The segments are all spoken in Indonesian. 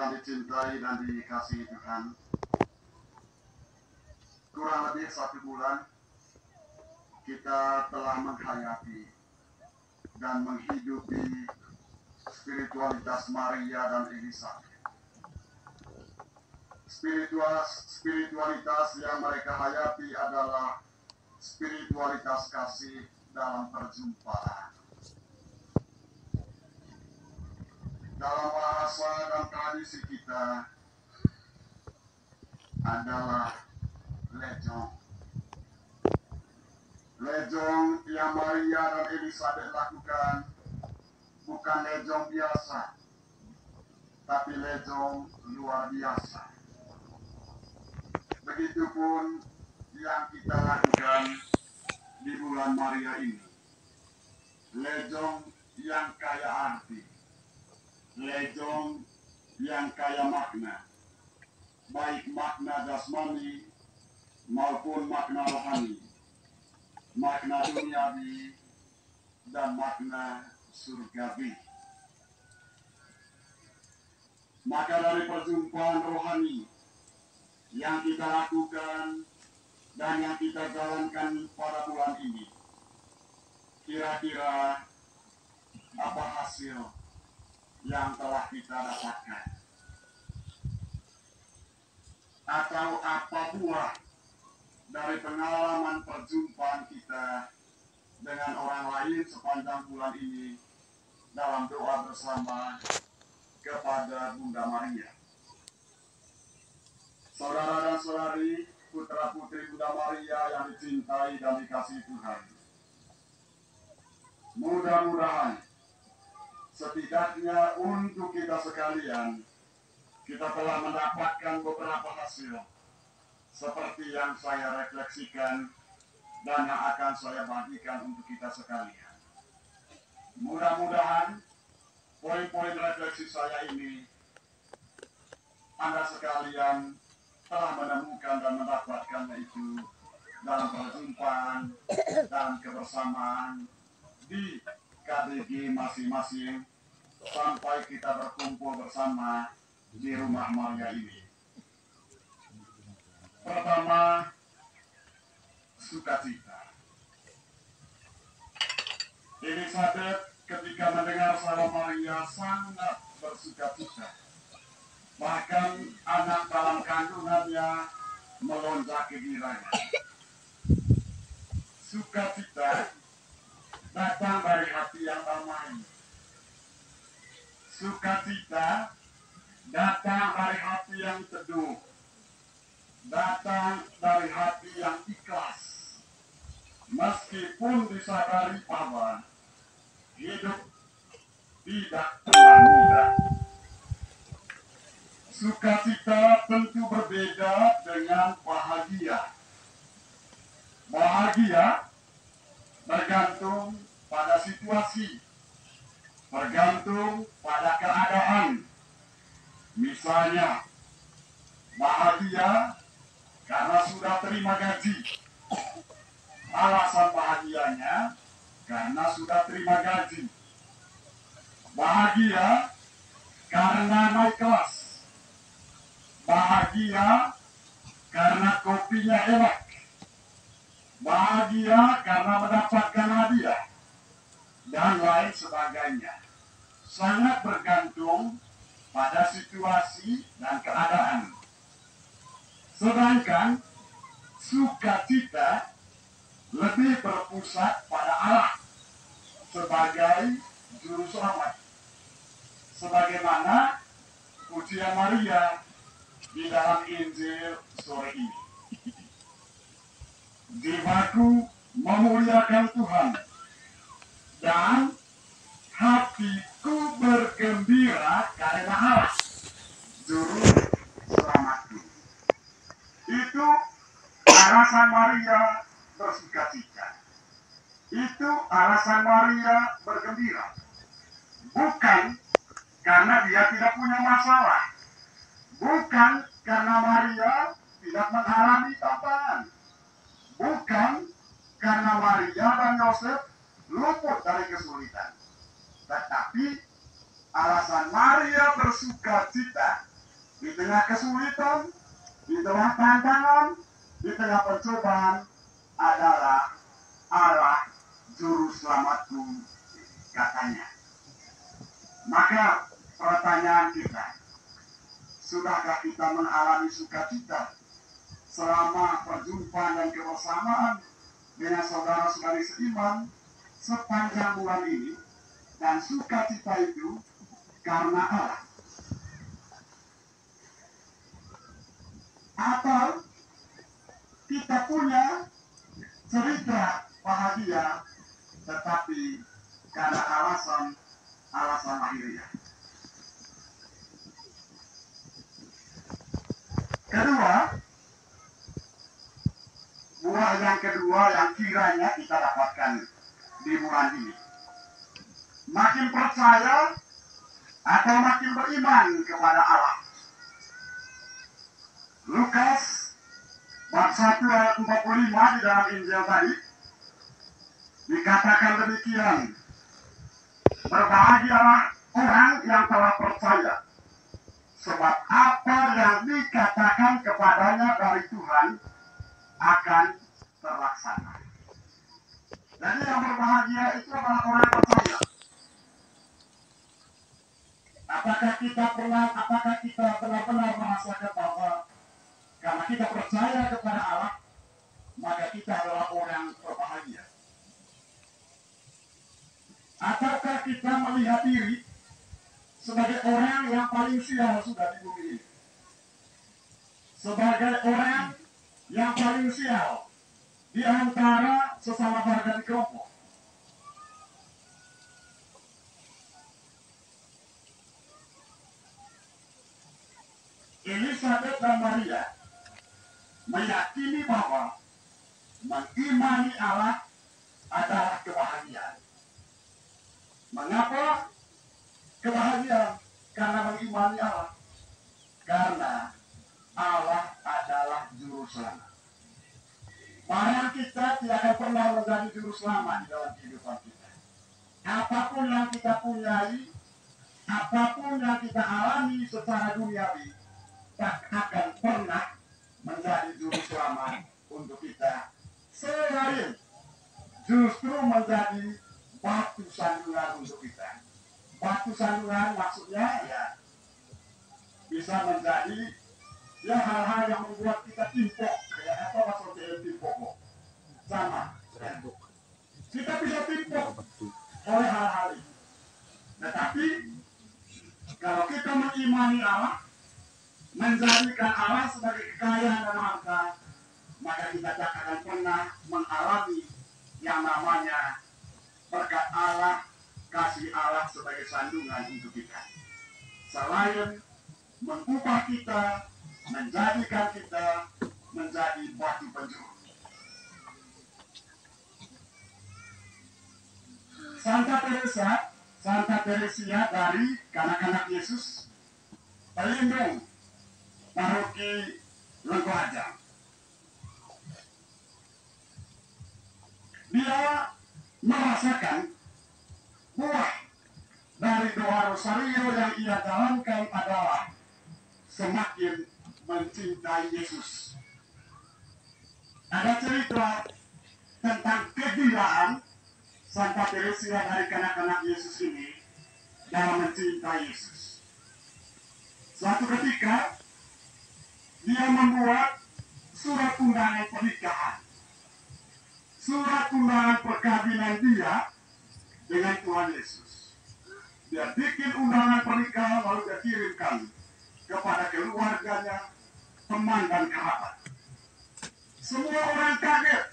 yang dicintai dan dikasihi Tuhan, kurang lebih 1 bulan kita telah menghayati dan menghidupi spiritualitas Maria dan Elizabeth. Spiritualitas yang mereka hayati adalah spiritualitas kasih dalam perjumpaan. Dalam bahasa dan tradisi kita adalah lejong. Lejong yang Maria dan Elizabeth lakukan bukan lejong biasa, tapi lejong luar biasa. Begitupun yang kita lakukan di bulan Maria ini. Lejong yang kaya arti, lejong yang kaya makna, baik makna jasmani maupun makna rohani, makna duniawi dan makna surgawi. Maka dari perjumpaan rohani yang kita lakukan dan yang kita jalankan pada bulan ini, kira-kira apa hasil yang telah kita dapatkan? Atau apa buah dari pengalaman perjumpaan kita dengan orang lain sepanjang bulan ini dalam doa bersama kepada Bunda Maria? Saudara dan saudari, putra putri Bunda Maria yang dicintai dan dikasihi Tuhan, mudah-mudahan setidaknya untuk kita sekalian, kita telah mendapatkan beberapa hasil seperti yang saya refleksikan dan yang akan saya bagikan untuk kita sekalian. Mudah-mudahan poin-poin refleksi saya ini Anda sekalian telah menemukan dan mendapatkannya itu dalam perjumpaan dan kebersamaan di KDG masing-masing sampai kita berkumpul bersama di rumah Maria ini. Pertama, sukacita. Elizabeth ketika mendengar salam Maria sangat bersukacita. Bahkan anak dalam kandungannya melonjak gembiranya. Sukacita datang dari hati yang damai. Sukacita datang dari hati yang teduh. Datang dari hati yang ikhlas. Meskipun disadari bahwa hidup tidak pernah mudah. Sukacita tentu berbeda dengan bahagia. Bahagia bergantung pada situasi, bergantung pada keadaan. Misalnya, bahagia karena sudah terima gaji. Alasan bahagianya karena sudah terima gaji. Bahagia karena naik kelas. Bahagia karena kopinya enak. Bahagia karena mendapatkan hadiah. Dan lain sebagainya. Sangat bergantung pada situasi dan keadaan. Sedangkan sukacita lebih berpusat pada Allah sebagai juru selamat. Sebagaimana pujian Maria di dalam Injil sore ini. Jiwaku memuliakan Tuhan dan hatiku bergembira karena Allah, juru selamatku. Itu alasan Maria bersukacita. Itu alasan Maria bergembira. Bukan karena dia tidak punya masalah. Bukan karena Maria tidak mengalami tantangan. Bukan karena Maria dan Yosef luput dari kesulitan. Tetapi alasan Maria bersukacita di tengah kesulitan, di tengah tantangan, di tengah pencobaan adalah Allah juru selamatku, katanya. Maka pertanyaan kita, sudahkah kita mengalami sukacita selama perjumpaan dan kebersamaan dengan saudara-saudari seiman sepanjang bulan ini, dan sukacita itu karena Allah? Atau kita punya cerita bahagia tetapi karena alasan lahiriah? Kedua, buah yang kedua yang kiranya kita dapatkan di bulan ini, makin percaya atau makin beriman kepada Allah. Lukas bab 1 ayat 45 di dalam Injil tadi dikatakan demikian, berbahagialah orang yang telah percaya, sebab apa yang dikatakan kepadanya dari Tuhan akan terlaksana. Jadi yang berbahagia itu adalah orang yang percaya. Apakah kita benar-benar merasakan bahwa karena kita percaya kepada Allah, maka kita adalah orang berbahagia? Ataukah kita melihat diri sebagai orang yang paling sial sudah di bumi ini? Sebagai orang yang paling sial di antara sesama warga di kelompok. Elizabeth dan Maria meyakini bahwa mengimani Allah adalah kebahagiaan. Mengapa kebahagiaan? Karena mengimani Allah. Karena Allah adalah juru selamat. Barang kita tidak akan pernah menjadi juru selamat di dalam kehidupan kita. Apapun yang kita punyai, apapun yang kita alami secara duniawi, tak akan pernah menjadi juru selamat untuk kita. Selain justru menjadi batu sandungan untuk kita. Batu sandungan maksudnya ya bisa menjadi ya hal-hal yang membuat kita timpuk, ya, atau maksudnya timpuk sama ya. Kita bisa timpuk oleh hal-hal itu. Tetapi kalau kita mengimani Allah, menjadikan Allah sebagai kekayaan dan harta, maka kita tak akan pernah mengalami yang namanya berkat Allah, kasih Allah sebagai sandungan untuk kita. Selain mengubah kita, menjadikan kita menjadi batu penjuru. Santa Teresia dari Kanak-kanak Yesus, pelindung paroki Lengkuajang. Dia merasakan buah dari doa rosario yang ia jalankan adalah semakin mencintai Yesus. Ada cerita tentang kegilaan Santa Teresia dari Kanak-kanak Yesus ini dalam mencintai Yesus. Suatu ketika dia membuat surat undangan pernikahan, surat undangan perkawinan dia dengan Tuhan Yesus. Dia bikin undangan pernikahan lalu dia kirimkan kepada keluarganya, teman dan kerabat. Semua orang kaget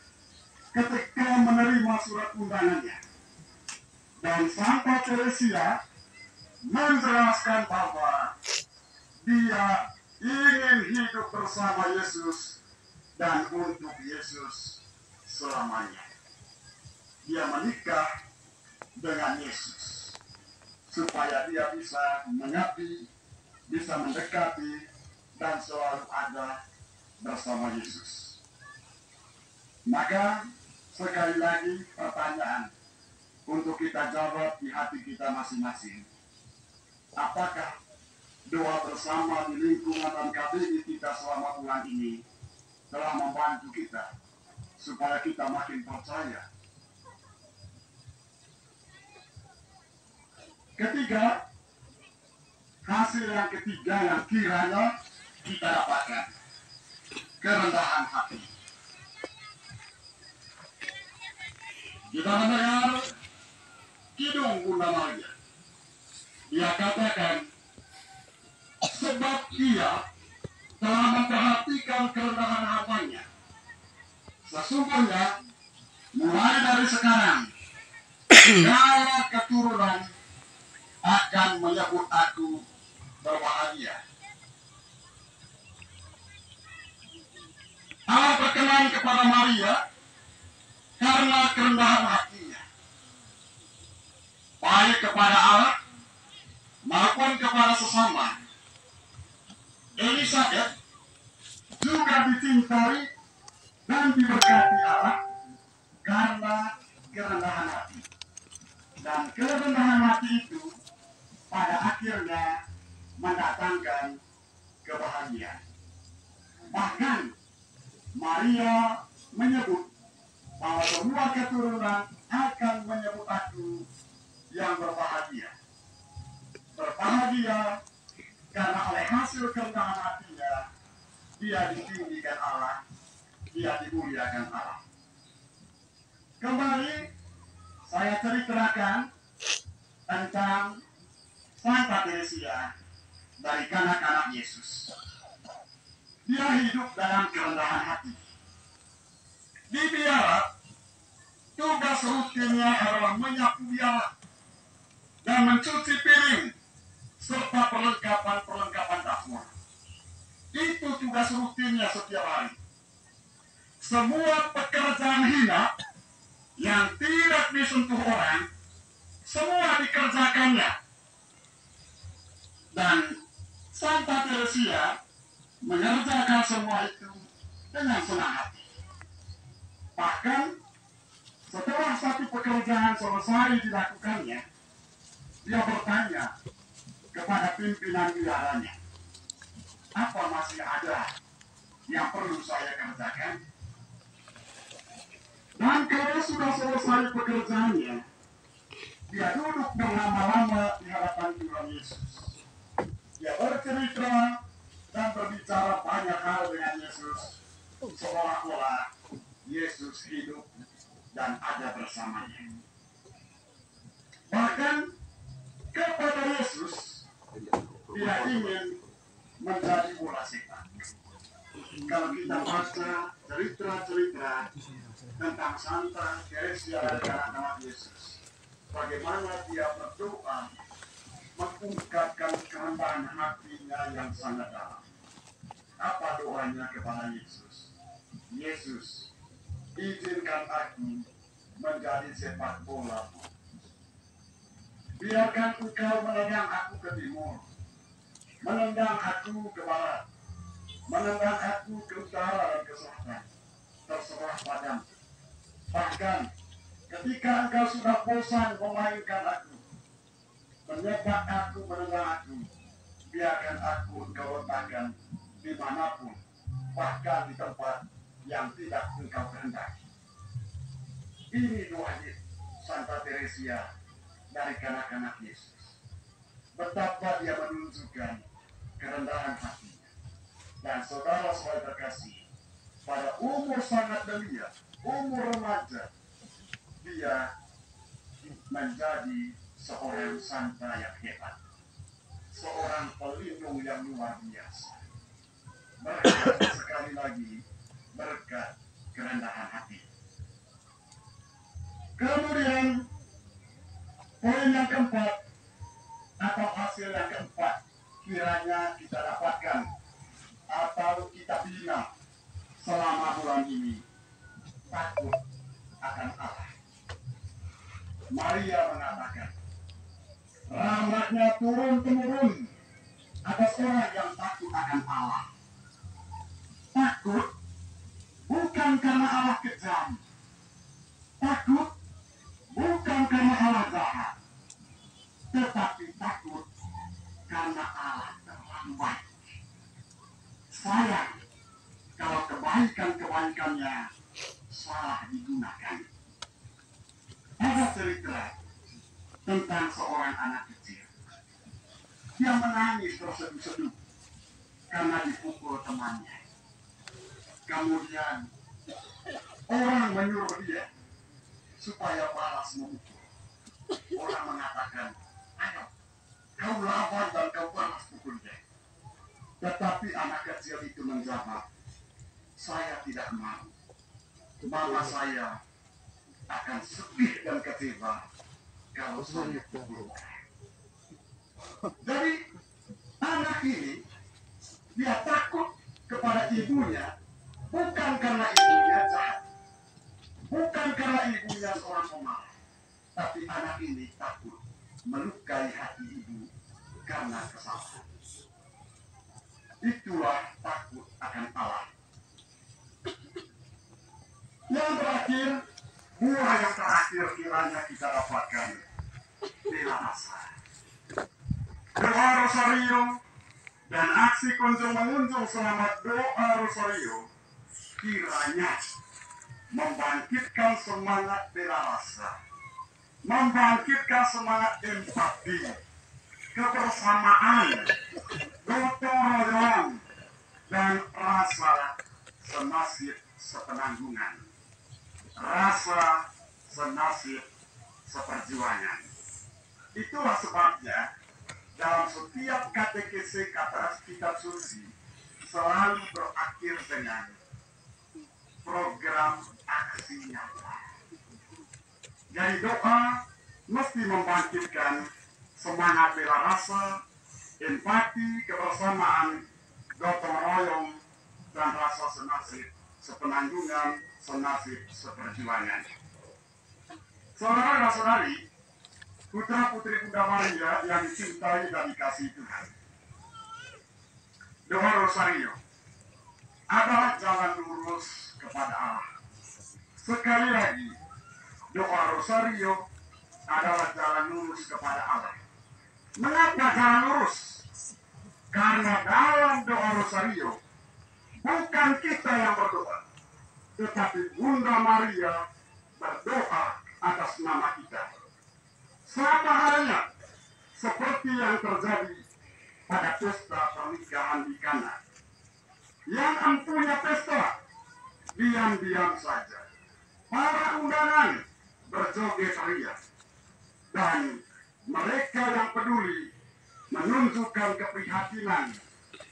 ketika menerima surat undangannya. Dan Santa Teresia menjelaskan bahwa dia ingin hidup bersama Yesus dan untuk Yesus selamanya. Dia menikah dengan Yesus supaya dia bisa mengabdi, bisa mendekati dan selalu ada bersama Yesus. Maka sekali lagi pertanyaan untuk kita jawab di hati kita masing-masing. Apakah doa bersama di lingkungan dan KBG kita selama bulan ini telah membantu kita supaya kita makin percaya. Ketiga, hasil yang ketiga yang kiranya kita dapatkan, kerendahan hati. Kita mendengar Kidung Bunda Maria. Dia katakan, sebab dia telah memperhatikan kerendahan hambanya. Sesungguhnya, mulai dari sekarang, segala keturunan akan menyebut aku berbahagia. Allah berkenan kepada Maria karena kerendahan hatinya, baik kepada Allah maupun kepada sesama. Elizabeth juga dicintai dan diberkati Allah karena kerendahan hati. Dan kerendahan hati itu pada akhirnya mendatangkan kebahagiaan. Bahkan Maria menyebut bahwa semua keturunan akan menyebut aku yang berbahagia. Berbahagia karena oleh hasil kerendahan hatinya, dia ditinggikan Allah, dia dimuliakan Allah. Kembali saya ceritakan tentang Santa Teresia dari kanak-kanak Yesus. Dia hidup dalam kerendahan hati. Di biara, tugas rutinnya adalah menyapu biara dan mencuci piring serta perlengkapan-perlengkapan dapur. Itu tugas rutinnya setiap hari. Semua pekerjaan hina yang tidak disentuh orang, semua dikerjakannya. Dan Santa Teresia mengerjakan semua itu dengan senang hati. Bahkan setelah satu pekerjaan selesai dilakukannya, dia bertanya kepada pimpinan biaranya, apa masih ada yang perlu saya kerjakan? Dan kalau sudah selesai pekerjaannya, dia duduk berlama-lama di hadapan Tuhan Yesus. Dia bercerita dan berbicara banyak hal dengan Yesus, seolah-olah Yesus hidup dan ada bersamanya. Bahkan kepada Yesus, dia ingin menjadi bola sepak. Kalau kita baca cerita-cerita tentang Santa Teresia dan anak-anak Yesus, bagaimana dia berdoa mengungkapkan kerendahan hatinya yang sangat dalam. Apa doanya kepada Yesus? Yesus, izinkan aku menjadi sepak bola. Biarkan engkau menendang aku ke timur, menendang aku ke barat, menendang aku ke utara dan ke selatan. Terserah padamu. Bahkan ketika engkau sudah bosan memainkan aku, menyepak aku, menendang aku, biarkan aku engkau letakkan dimanapun, bahkan di tempat yang tidak engkau kehendaki. Ini doa Santa Teresia dari kanak-kanak Yesus. Betapa dia menunjukkan kerendahan hatinya. Dan saudara-saudara terkasih, pada umur sangat belia, umur remaja, dia menjadi seorang santa yang hebat, seorang pelindung yang luar biasa. Berkat sekali lagi, berkat kerendahan hati. Kemudian poin yang keempat atau hasil yang keempat kiranya kita dapatkan atau kita bina selama bulan ini, takut akan Allah. Maria mengatakan, rahmatnya turun-temurun atas orang yang takut akan Allah. Takut bukan karena Allah kejam, takut bukan karena Allah jahat, tetapi takut karena Allah terang. tentang seorang anak kecil. Dia menangis terseduh-seduh karena dipukul temannya. Kemudian orang menyuruh dia supaya balas memukul. Orang mengatakan, ayo, kau lawan dan kau balas pukulnya. Tetapi anak kecil itu menjawab, saya tidak mau. Mama saya akan sedih dan kecewa kalau saya pukul. Jadi anak ini dia takut kepada ibunya bukan karena ibunya jahat, bukan karena ibunya seorang pemarah, tapi anak ini takut melukai hati ibu karena kesalahan. Itulah takut akan Allah. Yang terakhir, buah yang terakhir kiranya kita dapatkan bela rasa. Doa rosario dan aksi kunjung mengunjung selamat doa rosario kiranya membangkitkan semangat bela rasa, membangkitkan semangat empati, kebersamaan, gotong royong, dan rasa senasib sepenanggungan, rasa senasib seperjuangan. Itulah sebabnya dalam setiap katekese kata kitab suci selalu berakhir dengan program aksi nyata. Jadi doa mesti membangkitkan semangat bela rasa, empati, kebersamaan, gotong royong, dan rasa senasib sepenanggungan, senasib seperjuangan. Saudara-saudari, putra-putri Bunda Maria yang dicintai dan dikasihi Tuhan, doa rosario adalah jalan lurus kepada Allah. Sekali lagi, doa rosario adalah jalan lurus kepada Allah. Mengapa jalan lurus? Karena dalam doa rosario bukan kita yang berdoa, tetapi Bunda Maria berdoa atas nama kita. Sama halnya seperti yang terjadi pada pesta pernikahan di Kana. Yang empunya pesta diam-diam saja. Para undangan berjoget ria. Dan mereka yang peduli menunjukkan keprihatinan,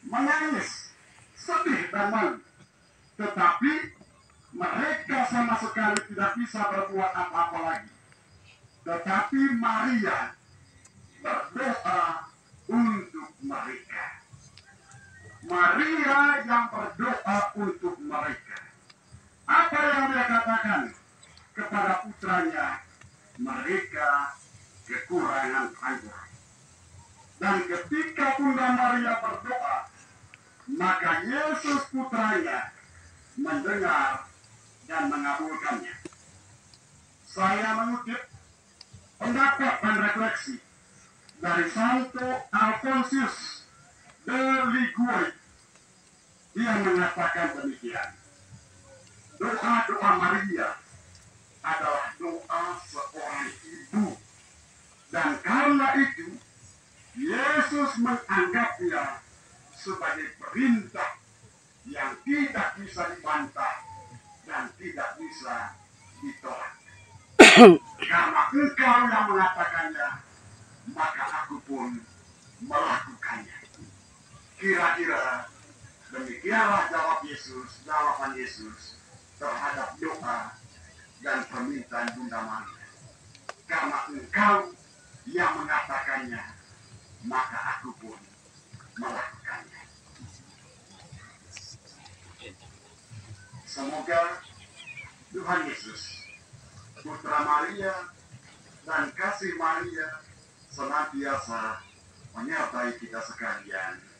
menangis, sedih dan malu. Tetapi mereka sama sekali tidak bisa berbuat apa-apa lagi. Tetapi Maria berdoa untuk mereka. Maria yang berdoa untuk mereka. Apa yang dia katakan kepada putranya? Mereka kekurangan anggur. Dan ketika Bunda Maria berdoa, maka Yesus putranya mendengar dan mengabulkannya. Saya mengutip pendapat dan refleksi dari Santo Alfonsius de Liguori. Dia mengatakan demikian. Doa-doa Maria adalah doa seorang ibu. Dan karena itu, Yesus menganggapnya sebagai perintah yang tidak bisa dibantah dan tidak bisa ditolak. Karena engkau yang mengatakannya, maka aku pun melakukannya. Kira-kira demikianlah jawaban Yesus terhadap doa dan permintaan Bunda Maria. Karena engkau yang mengatakannya, maka aku pun melakukannya. Semoga Tuhan Yesus, Putra Maria, dan kasih Maria senantiasa menyertai kita sekalian.